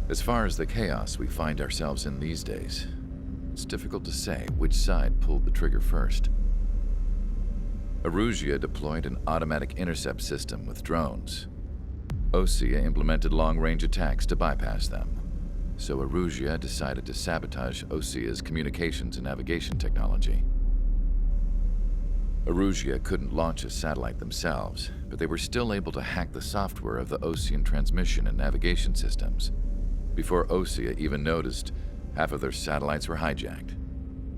As far as the chaos we find ourselves in these days, it's difficult to say which side pulled the trigger first. Erusia deployed an automatic intercept system with drones. Osea implemented long-range attacks to bypass them. So Erusia decided to sabotage Osea's communications and navigation technology. Erusia couldn't launch a satellite themselves, but they were still able to hack the software of the Osean transmission and navigation systems. Before Osea even noticed, half of their satellites were hijacked.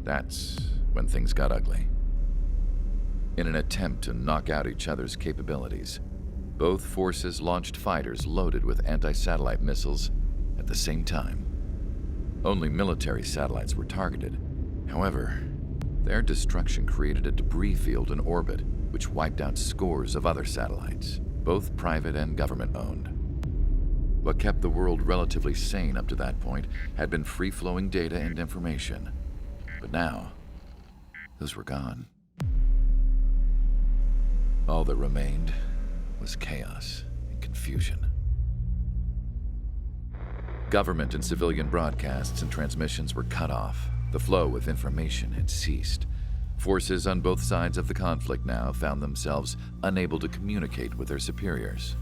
That's when things got ugly. In an attempt to knock out each other's capabilities, both forces launched fighters loaded with anti-satellite missiles at the same time. Only military satellites were targeted. However, their destruction created a debris field in orbit, which wiped out scores of other satellites, both private and government-owned. What kept the world relatively sane up to that point had been free-flowing data and information. But now, those were gone. All that remained was chaos and confusion. Government and civilian broadcasts and transmissions were cut off. The flow of information had ceased. Forces on both sides of the conflict now found themselves unable to communicate with their superiors.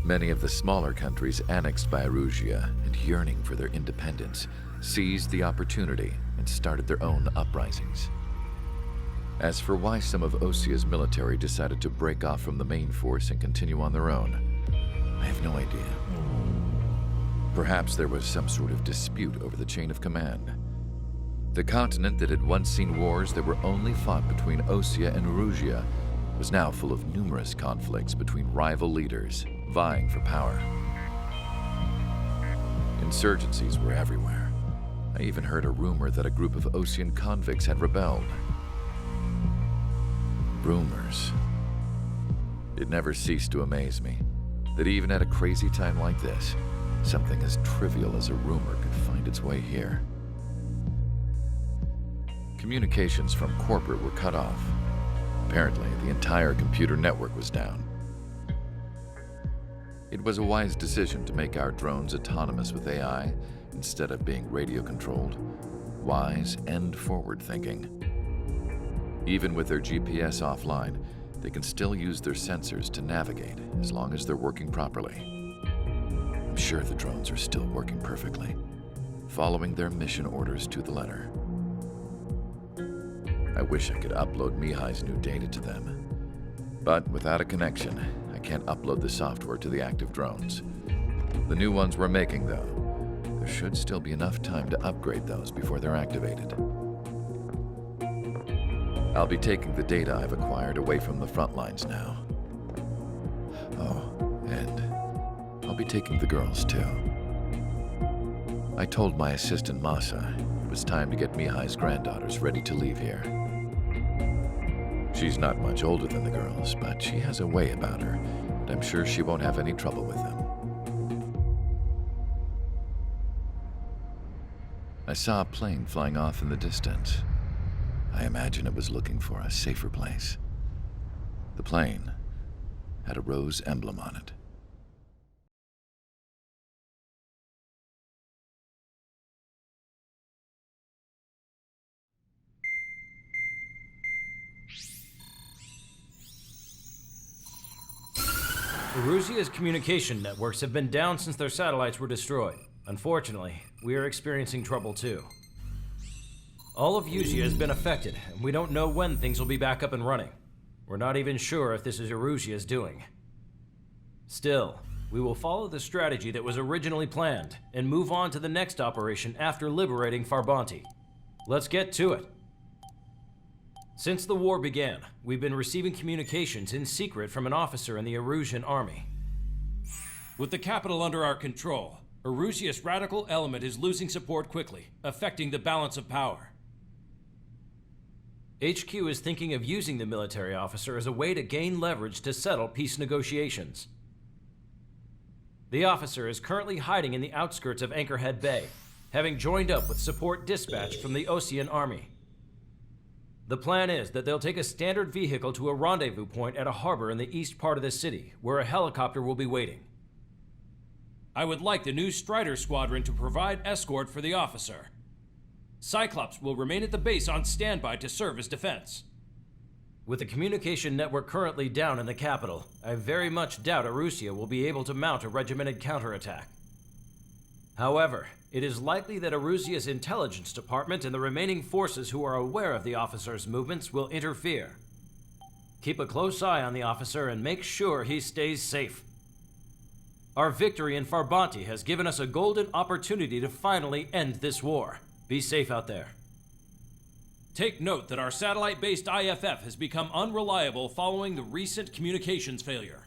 Many of the smaller countries annexed by Erusia and yearning for their independence seized the opportunity and started their own uprisings. As for why some of Osea's military decided to break off from the main force and continue on their own, I have no idea. Perhaps there was some sort of dispute over the chain of command. The continent that had once seen wars that were only fought between Osea and Erusia was now full of numerous conflicts between rival leaders vying for power. Insurgencies were everywhere. I even heard a rumor that a group of Osean convicts had rebelled. Rumors. It never ceased to amaze me that even at a crazy time like this, something as trivial as a rumor could find its way here. Communications from corporate were cut off. Apparently, the entire computer network was down. It was a wise decision to make our drones autonomous with AI instead of being radio-controlled. Wise and forward-thinking. Even with their GPS offline, they can still use their sensors to navigate as long as they're working properly. I'm sure the drones are still working perfectly, following their mission orders to the letter. I wish I could upload Mihai's new data to them. But without a connection, I can't upload the software to the active drones. The new ones we're making, though, there should still be enough time to upgrade those before they're activated. I'll be taking the data I've acquired away from the front lines now. Oh, and I'll be taking the girls, too. I told my assistant, Masa, it was time to get Mihai's granddaughters ready to leave here. She's not much older than the girls, but she has a way about her, and I'm sure she won't have any trouble with them. I saw a plane flying off in the distance. I imagine it was looking for a safer place. The plane had a rose emblem on it. Erusia's communication networks have been down since their satellites were destroyed. Unfortunately, we are experiencing trouble too. All of Usia has been affected, and we don't know when things will be back up and running. We're not even sure if this is Erusia's doing. Still, we will follow the strategy that was originally planned and move on to the next operation after liberating Farbanti. Let's get to it. Since the war began, we've been receiving communications in secret from an officer in the Erusian army. With the capital under our control, Erusia's radical element is losing support quickly, affecting the balance of power. HQ is thinking of using the military officer as a way to gain leverage to settle peace negotiations. The officer is currently hiding in the outskirts of Anchorhead Bay, having joined up with support dispatched from the Osean army. The plan is that they'll take a standard vehicle to a rendezvous point at a harbor in the east part of the city, where a helicopter will be waiting. I would like the new Strider Squadron to provide escort for the officer. Cyclops will remain at the base on standby to serve as defense. With the communication network currently down in the capital, I very much doubt Erusia will be able to mount a regimented counterattack. However, it is likely that Erusia's intelligence department and the remaining forces who are aware of the officer's movements will interfere. Keep a close eye on the officer and make sure he stays safe. Our victory in Farbanti has given us a golden opportunity to finally end this war. Be safe out there. Take note that our satellite-based IFF has become unreliable following the recent communications failure.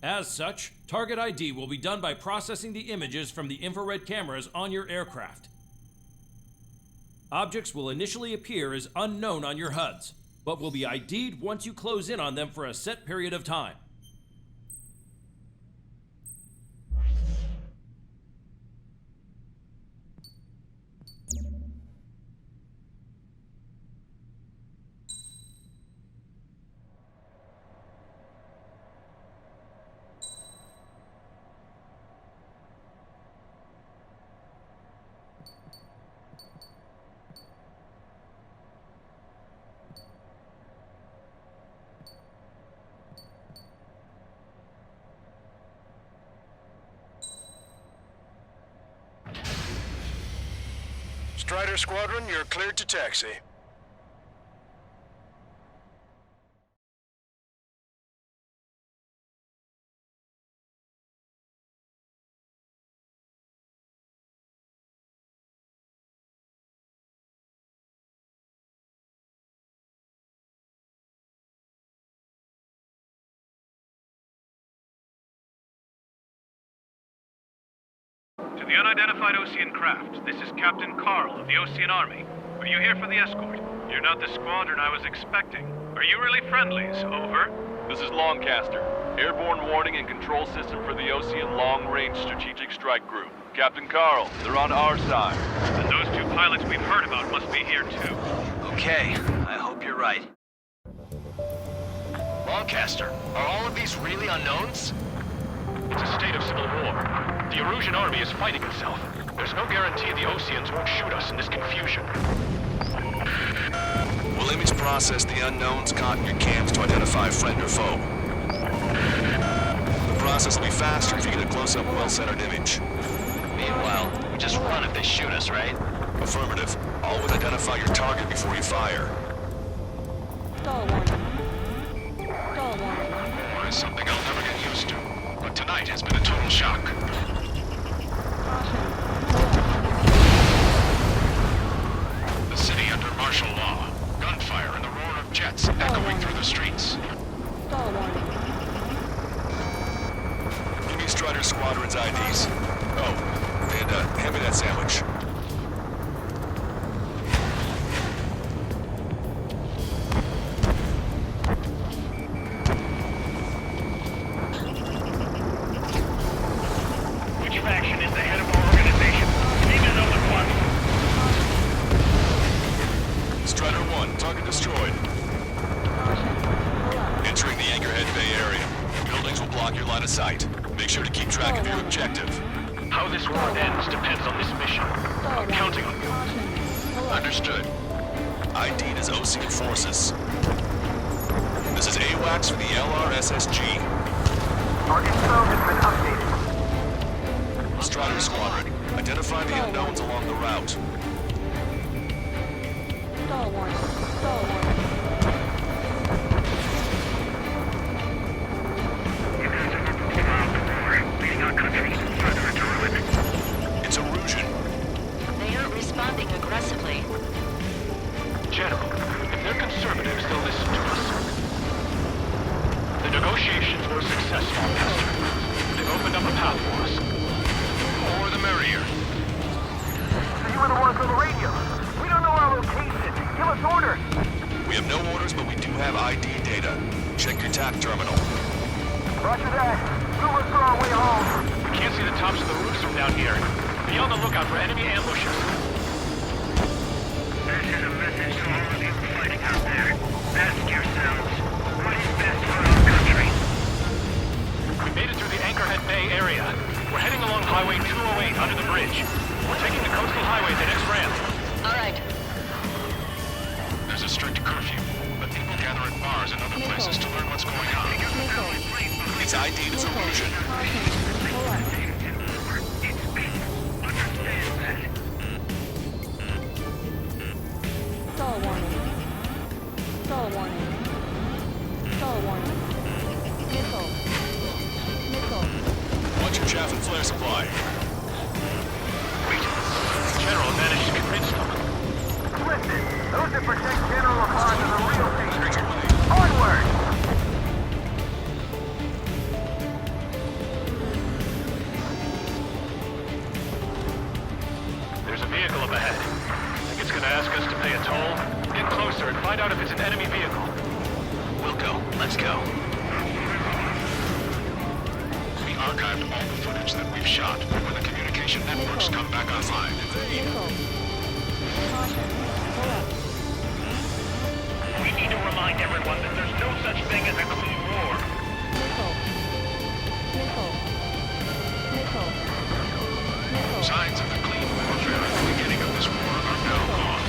As such, target ID will be done by processing the images from the infrared cameras on your aircraft. Objects will initially appear as unknown on your HUDs, but will be ID'd once you close in on them for a set period of time. Strider Squadron, you're cleared to taxi. To the unidentified Osean craft, this is Captain Carl of the Osean Army. Are you here for the escort? You're not the squadron I was expecting. Are you really friendlies? Over. This is Longcaster. Airborne warning and control system for the Osean Long Range Strategic Strike Group. Captain Carl, they're on our side. And those two pilots we've heard about must be here too. Okay, I hope you're right. Longcaster, are all of these really unknowns? It's a state of civil war. The Erusian army is fighting itself. There's no guarantee the Oseans won't shoot us in this confusion. We'll image process the unknowns caught in your cams to identify friend or foe. The process will be faster if you get a close-up, well-centered image. Meanwhile, we just run if they shoot us, right? Affirmative. Always identify your target before you fire. Stall warning. Stall warning. War is something I'll never get used to. But tonight has been a total shock. Caution. The city under martial law. Gunfire and the roar of jets echoing through the streets. Stall warning. Give me Strider Squadron's IDs. Oh, and hand me that sandwich. Which faction is the head of our organization? Need to know at once. Strider 1, target destroyed. Caution. Pull up. Entering the Anchorhead Bay area. Buildings will block your line of sight. Make sure to keep track of your objective. How this war ends depends on this mission. Stall I'm counting on warning. you. Caution. Pull up. Understood. ID'd as Osean forces. This is AWACS for the LRSSG. Our info has been updated. Strider Squadron, identify the unknowns along the route. Stall warning. Stall warning. Leading our country further into ruin. It's Erusian. They aren't responding aggressively. General, if they're conservatives, they'll listen to us. The negotiations were successful, Master. They've opened up a path for us. The more the merrier. So you were the ones on the radio. We don't know our location. Give us orders. We have no orders, but we do have ID data. Check your TAC terminal. Roger that. We'll look for our way home. We can't see the tops of the roofs from down here. Be on the lookout for enemy ambushes. This is a message to all of you fighting out there. Ask yourselves, what is best for our country? We made it through the Anchorhead Bay area. We're heading along Highway 208 under the bridge. We're taking the coastal highway at the next ramp. All right. There's a strict curfew, but people gather at bars and other places to learn what's going on. Missile. It's ID'd as Erosion. Caution. Pull up. Stall warning. Stall warning. Stall warning. Missile. Missile. Watch your chaff and flare supply. Wait. The General managed to convince them. Listen, those that protect General LaPaz are the real Patriots. Onward! There's a vehicle up ahead. Think it's gonna ask us to pay a toll? Get closer and find out if it's an enemy vehicle. We'll go. Let's go. We archived all the footage that we've shot. When the communication networks come back online, Missile. Caution. Pull up. We need to remind everyone that there's no such thing as a clean war. Missile. Missile. Missile. Missile. signs of the clean warfare at the beginning of this war are now gone.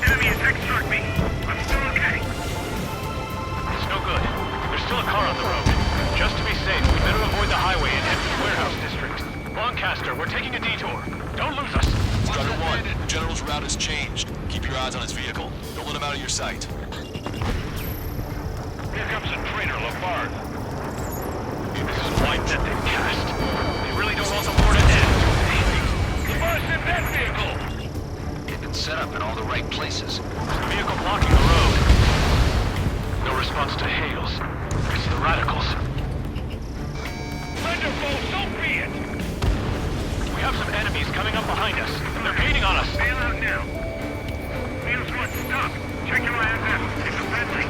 Enemy attack struck me. I'm still okay. It's no good. There's still a car on the road. Just to be safe, we better avoid the highway and head for the warehouse district. Lancaster, we're taking a detour. Don't lose us. Strider 1, the General's route has changed. Keep your eyes on his vehicle. Don't let him out of your sight. Here comes a traitor, Lafarge. This is a line that they've cast. They really don't want the war to end. Lafarge in that vehicle! It's been set up in all the right places. There's a vehicle blocking the road. No response to hails. It's the radicals. Thunderbolt, so be it! We have some enemies coming up behind us. They're gaining on us. Bail out now. Wheels one, stop. Check your eyes out. It's a friendly.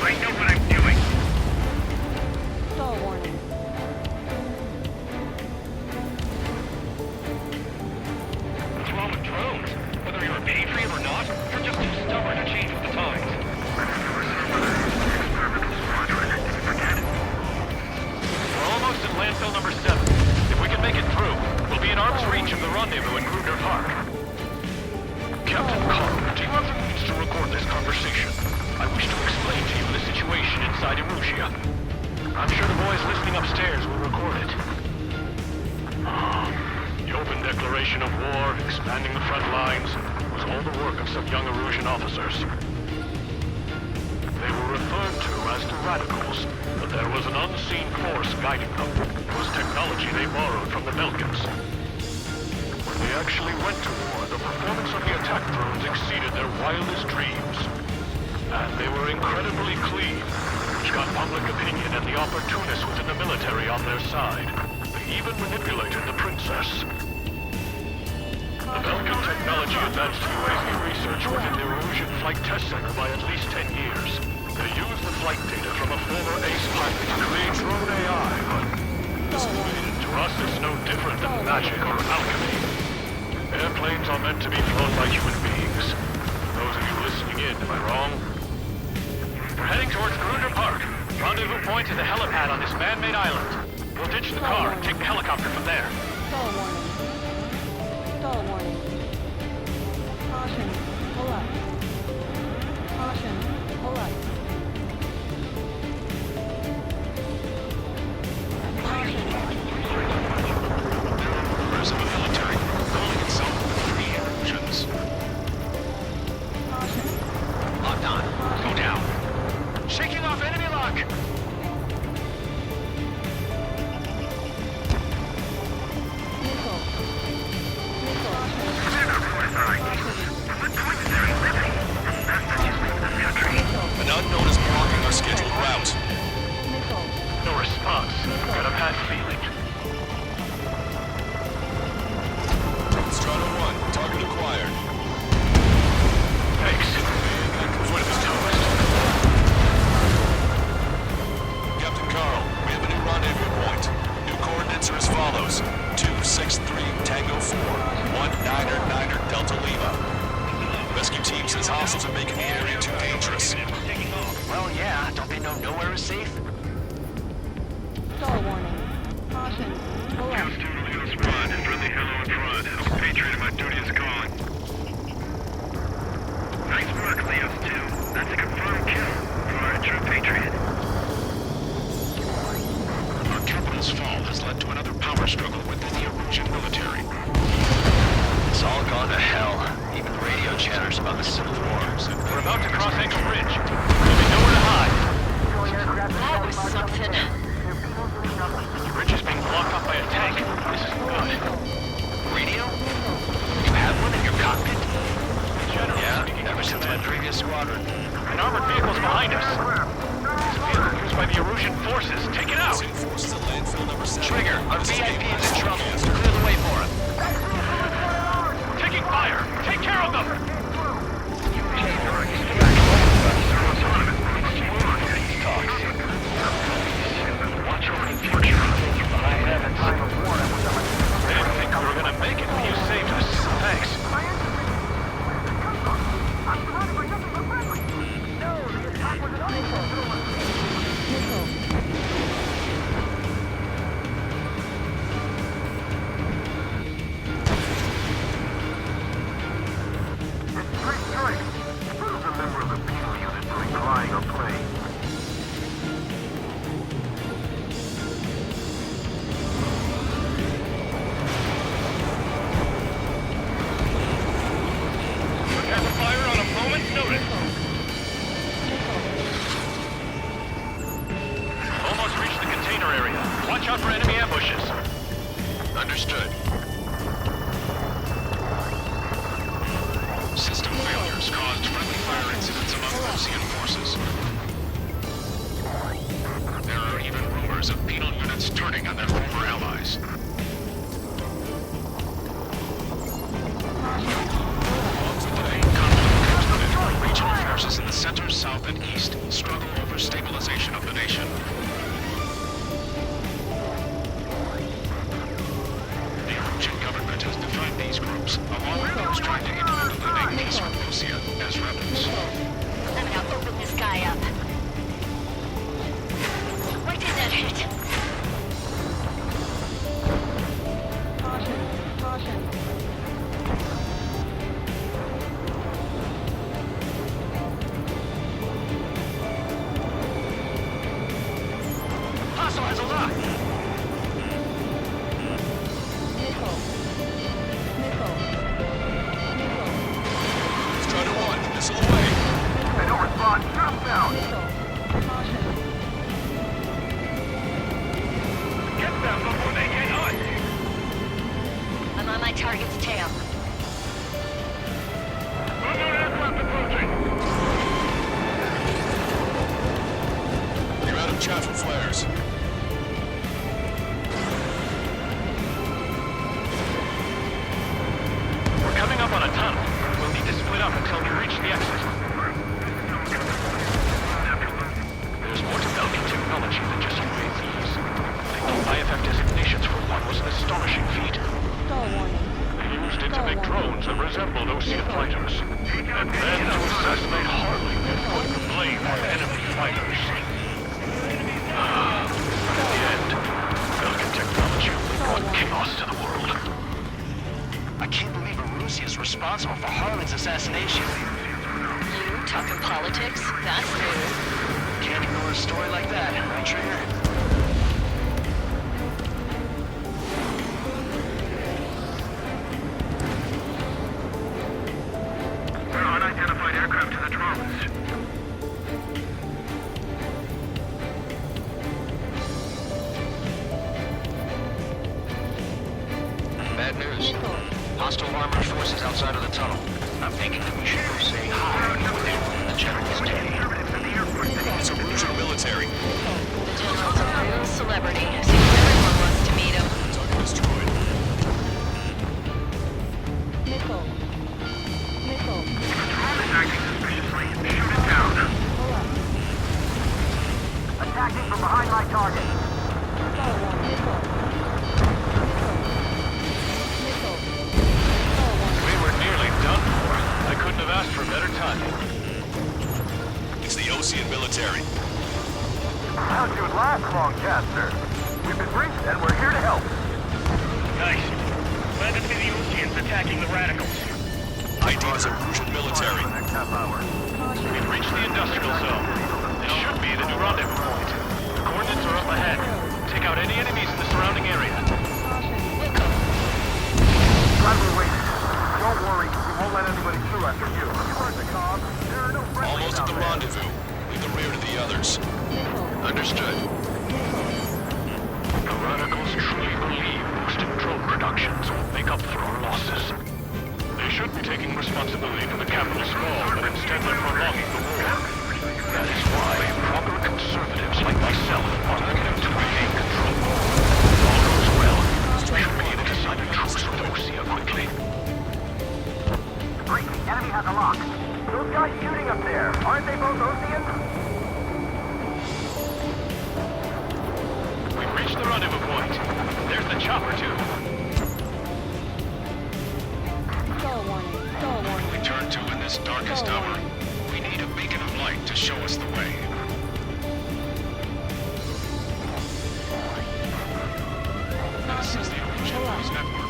I know what I'm doing. Stall warning. What's wrong with drones? Whether you're a patriot or not, you're just too stubborn to change with the times. We're almost at landfill number 7. If we can make it through, we'll be in arm's reach of the rendezvous in Gruner Park. Captain Carl, do you have the means to record this conversation? I wish to explain to you the situation inside Erusia. I'm sure the boys listening upstairs will record it. The open declaration of war, expanding the front lines, was all the work of some young Erusian officers. They were referred to as the Radicals, but there was an unseen force guiding them. It was technology they borrowed from the Belkans. When they actually went to war, the performance of the attack drones exceeded their wildest dreams. And they were incredibly clean, which got public opinion and the opportunists within the military on their side. They even manipulated the princess. The Belkan technology advanced UAV research within the Erusian Flight Test Center by at least 10 years. They used the flight data from a former ace pilot to create drone AI, but to us it's no different than magic or alchemy. Airplanes are meant to be flown by human beings. For those of you listening in, am I wrong? We're heading towards Gruner Park. Rendezvous point is a helipad on this man-made island. We'll ditch the car and take the helicopter from there. Stall warning. Stall warning. Caution. Pull up. Caution. Pull up. Caution. Members of the military calling itself the Free Erusians. Caution. Locked on. Go down. Shaking off enemy lock! Pull up. Squad, friendly hello in front. I'm Patriot and my duty is calling. Nice work, Leos 2. That's a confirmed kill for our true Patriot. Our capital's fall has led to another power struggle within the Erusian military. It's all gone to hell. Even radio chatters about the Civil War. We're about to cross Anchor Ridge. There'll be nowhere to hide. That was something. The bridge is being blocked off by a tank. This is good. Radio? You have one in your cockpit? General speaking. Yeah, ever since my previous squadron. An armored vehicle's behind us. This vehicle used by the Erusian forces. Take it out. Forces at landfill number 7. Trigger, our VIP is in trouble. Clear the way for him. Taking fire. Take care of them. Watch over the future. I haven't time of war. I didn't think we were gonna make it, but you saved us. Thanks. Great choice. Who's a member of the penal unit doing flying or playing? Prepare for fire on a moment's notice. Almost reached the container area. Watch out for enemy ambushes. Understood. System failures caused friendly fire incidents among Osean forces. There are even rumors of penal units turning on their former allies. Regional forces in the center, south, and east struggle over stabilization of the nation. The Erusian government has defined these groups, along with those trying to independently make peace with Lucia, as rebels. I'm gonna open this guy up. Where did that hit? Caution. Caution. Hostile has a lock. Missile. Missile. Missile. Strider 1, missile away. They don't respond. Shoot them down. Missile. Caution. Get them before they get us. I'm on my target's tail. Unknown aircraft approaching. You're out of chaff and flares. We're coming up on a tunnel. We'll need to split up until we reach the exit. There's more to Belgian technology than just UAVs. The IFF designations for one was an astonishing feat. Stall warning. They used it to make drones that resembled Osean fighters. And then to assassinate Harley and put the blame on enemy fighters. In the end, Belgian technology only brought chaos to the world. I can't believe Erusia is responsible for Harlan's assassination. You talking politics? That's new. Can't ignore a story like that, right, Trigger? There are unidentified aircraft to the drones. Bad news. Hostile armored forces outside of the tunnel. I'm thinking that we should go say hi to the General's day. It's Erusian military. The General's a real celebrity. Seems everyone wants to meet him. Target destroyed. Missile. Missile. Drone is acting suspiciously. Shoot it down. Pull up. Attacking from behind my target. Stall warning. Missile. Missile. Stall warning. We were nearly done for. I couldn't have asked for better timing. It's the Osean military. How'd you last, Longcaster? We've been briefed and we're here to help. attacking the radicals. ID is a Russian military. We've reached the industrial zone. This should be the new rendezvous point. The coordinates are up ahead. Take out any enemies in the surrounding area. Wilco. Driver, wait. Don't worry. We won't let anybody through after you. You heard the comm. There are no friendlies Almost at out the there. rendezvous. Leave the rear to the others. Understood. The radicals truly believe boosted drone productions will make up for our losses. They should be taking responsibility for the capital's fall, but instead they're prolonging the war. That is why proper conservatives like myself are looking to regain control. If all goes well, we should be able to sign a truce with Osea quickly. Great, the enemy has a lock. Those guys shooting up there, aren't they both Oseans? We've reached the rendezvous point. There's the chopper, too. Star warning. Star warning. We turn to in this darkest Star hour. warning. We need a beacon of light to show us the way. This is the Illusion News Network.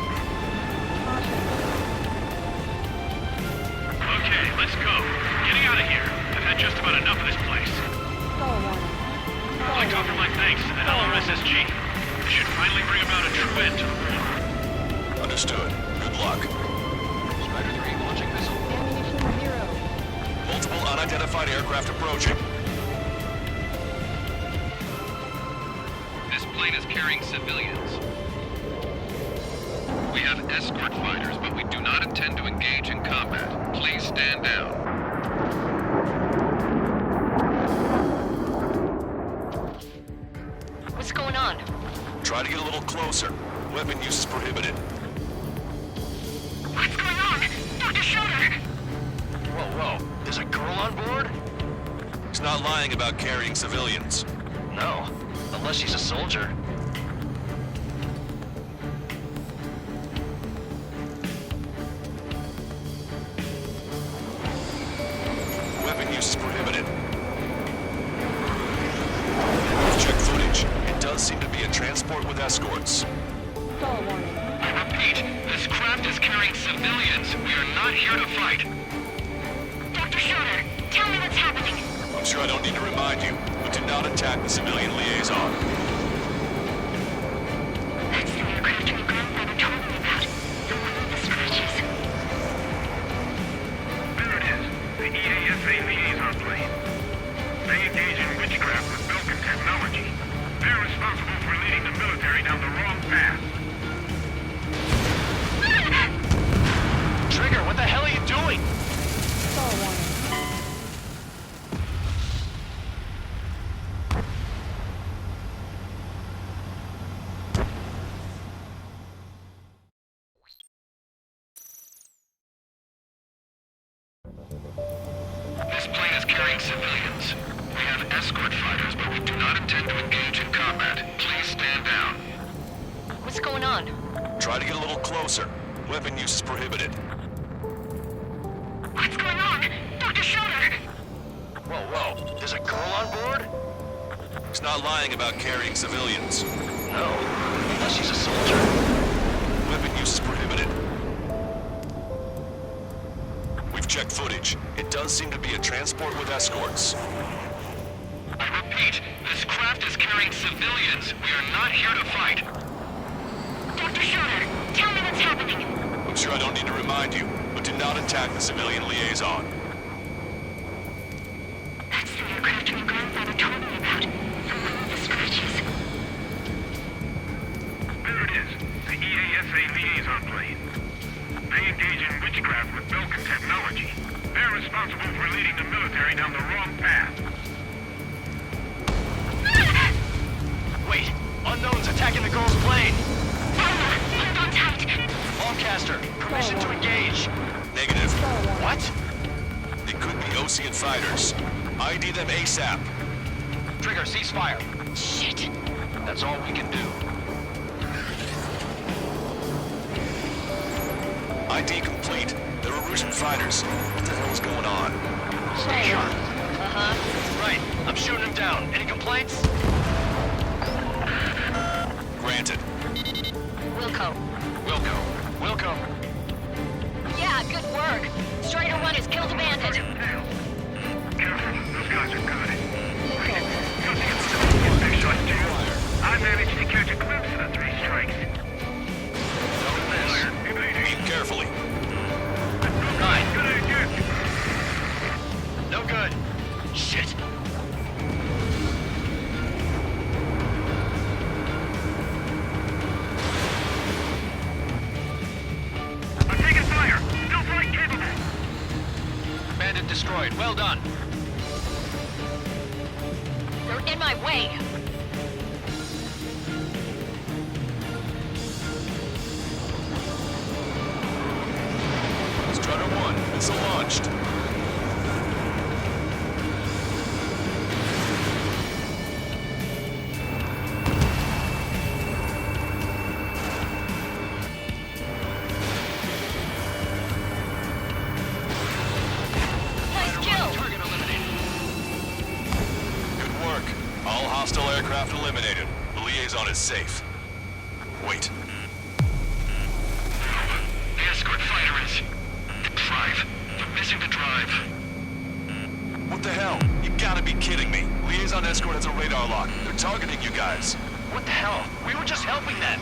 Okay, let's go. Getting out of here. I've had just about enough of this place. Star warning. I'd like to offer my thanks to the LRSSG. This should finally bring about a true end to the war. Understood. Good luck. Spider 3 launching missile. Ammunition 0. Multiple unidentified aircraft approaching. This plane is carrying civilians. We have escort fighters, but we do not intend to engage in combat. Please stand down. What's going on? Try to get a little closer. Weapon use is prohibited. What's going on? Dr. Schroeder! Whoa. There's a girl on board? He's not lying about carrying civilians. No, unless she's a soldier. Weapon use is prohibited. We've checked footage. It does seem to be a transport with escorts. Star warning. I repeat, this craft is carrying civilians. We are not here to fight. Dr. Schroeder, tell me what's happening. I'm sure I don't need to remind you, but do not attack the civilian liaison. That's the aircraft your grandfather told me about. The one with the scratches. There it is. The EASA liaison plane. They engage in witchcraft with Belkin technology. They're responsible for leading the military down the wrong path. Trigger, what the hell are you doing? Star warning. This plane is carrying civilians. We have escort fighters, but we do not intend to engage in combat. Please stand down. What's going on? Try to get a little closer. Weapon use is prohibited. What's going on? Dr. Schroeder! Whoa. There's a girl on board? He's not lying about carrying civilians. No, unless she's a soldier. Weapon use is prohibited. We've checked footage. It does seem to be a transport with escorts. I repeat, this craft is carrying civilians. We are not here to fight. Dr. Schroeder, tell me what's happening. I'm sure I don't need to remind you, but do not attack the civilian liaison. That's the aircraft your grandfather told me about. The one with the scratches. There it is. The EASA liaison plane. They engage in witchcraft with Belkin technology. They're responsible for leading the military down the wrong path. Wait, unknown's attacking the girl's plane. Hold on tight. Lancaster, permission to engage. Negative. What? It could be Osean fighters. ID them ASAP. Trigger, ceasefire. Shit. That's all we can do. ID complete. There were Russian fighters. What the hell is going on? Stay sharp. Right, I'm shooting him down. Any complaints? Granted. Wilco. Wilco. Yeah, good work. Strider 1 has killed a bandit. Careful, those guys are good. Missile. Using it still to get big shots too. I managed to catch a glimpse of the 3 strikes. Don't miss. Aim carefully. Right. Good idea. No good. Shit. I'm taking fire. Still flight capable. Bandit destroyed. Well done. They're in my way. Strider 1, missile launched. Nice kill. Target eliminated. Good work. All hostile aircraft eliminated. The liaison is safe. Wait. The escort fighter is... The drive. They're missing the drive. What the hell? You gotta be kidding me. Liaison escort has a radar lock. They're targeting you guys. What the hell? We were just helping them.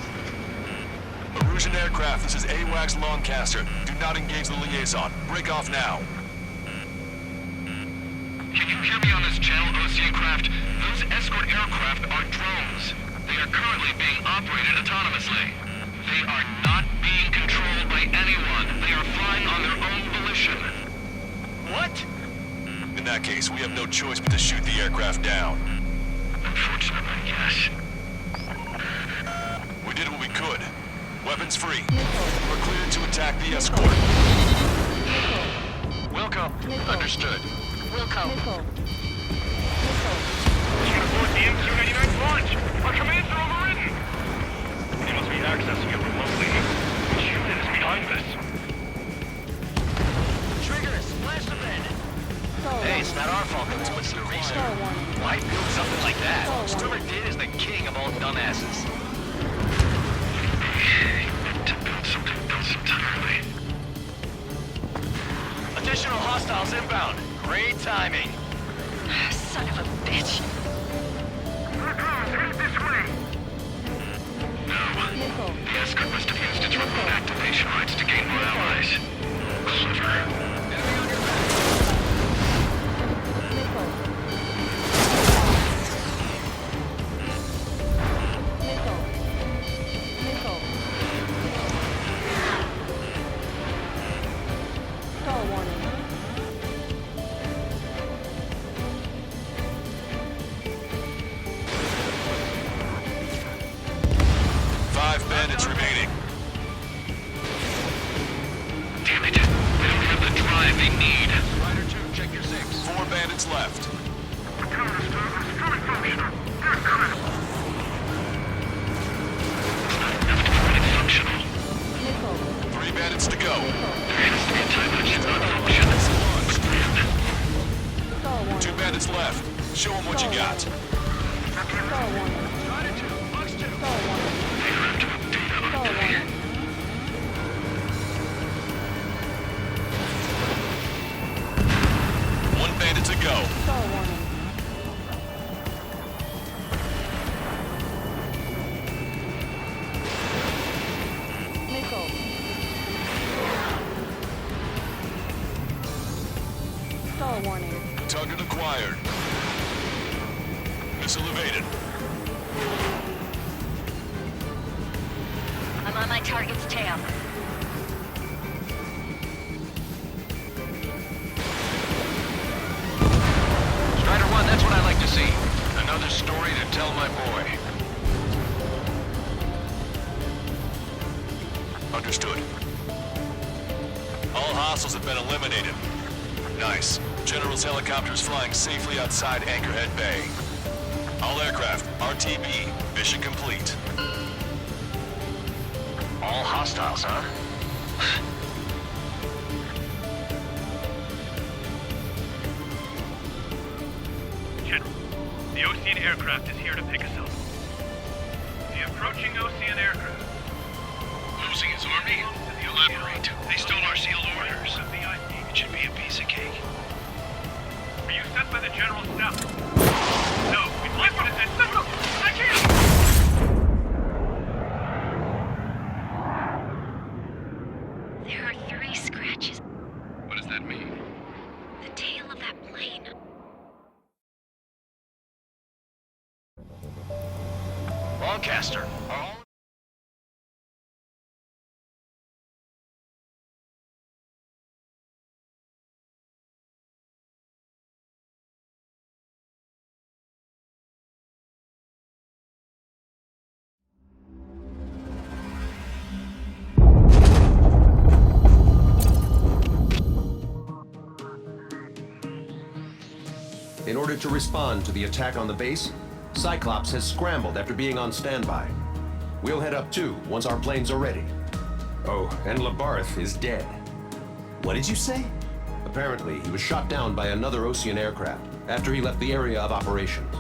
Erusian aircraft, this is AWACS Lancaster. Do not engage the liaison. Break off now. Can you hear me on this channel, Ocean craft? Those escort aircraft are drones. They are currently being operated autonomously. They are not being controlled by anyone. They are flying on their own volition. What? In that case, we have no choice but to shoot the aircraft down. Unfortunately, yes. We did what we could. Weapons free. We're cleared to attack the escort. Wilco. Understood. Wilco. Missile. Can't afford the MQ-99's launch. Our commands are overridden. They must be accessing it remotely. Which unit is behind this? Trigger, splash the bandit. Star Hey, it's warning. not our fault that we went to the research. Star warning. Why build something like that? Star Whoever warning. did is the king of all dumbasses. To build something else entirely. Additional hostiles inbound. Great timing. Son of a bitch. Recruits, head this way. Missile. The escort must have used its remote activation rights to gain more allies. Clever. Missile. Missile. Missile. Star warning. 5 bandits remaining. Damn it. They don't have the drive they need. Rider 2, check your 6. 4 bandits left. The counter-strike is fully functional. Incredible. It's not enough to be fully functional. Missile. 3 bandits to go. There has to be a time when it should not function. Star warning. 2 bandits left. Show them what you got. Star warning. Rider 2, Fox 2. Star warning. They have to have data Star update. warning. One bandit to go. Star warning. Missile. Star warning. Target acquired. Missile evaded. I'm on my target's tail. Strider 1, that's what I like to see. Another story to tell my boy. Understood. All hostiles have been eliminated. Nice. General's helicopter is flying safely outside Anchorhead Bay. All aircraft, RTB, mission complete. All hostiles, huh? General, the Ocean aircraft is here to pick us up. The approaching Ocean aircraft. Losing his army? To the Elaborate. They stole our sealed orders. It should be a piece of cake. Are you sent by the General Staff? No, it's what it says. No, I can't! There are 3 scratches. What does that mean? The tail of that plane. Lancaster, are all... In order to respond to the attack on the base, Cyclops has scrambled after being on standby. We'll head up too, once our planes are ready. Oh, and Labarth is dead. What did you say? Apparently, he was shot down by another Osean aircraft after he left the area of operations.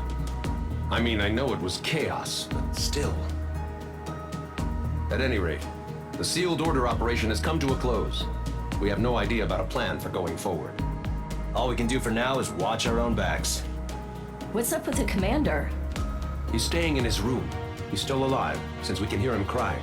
I mean, I know it was chaos, but still. At any rate, the sealed order operation has come to a close. We have no idea about a plan for going forward. All we can do for now is watch our own backs. What's up with the commander? He's staying in his room. He's still alive, since we can hear him crying.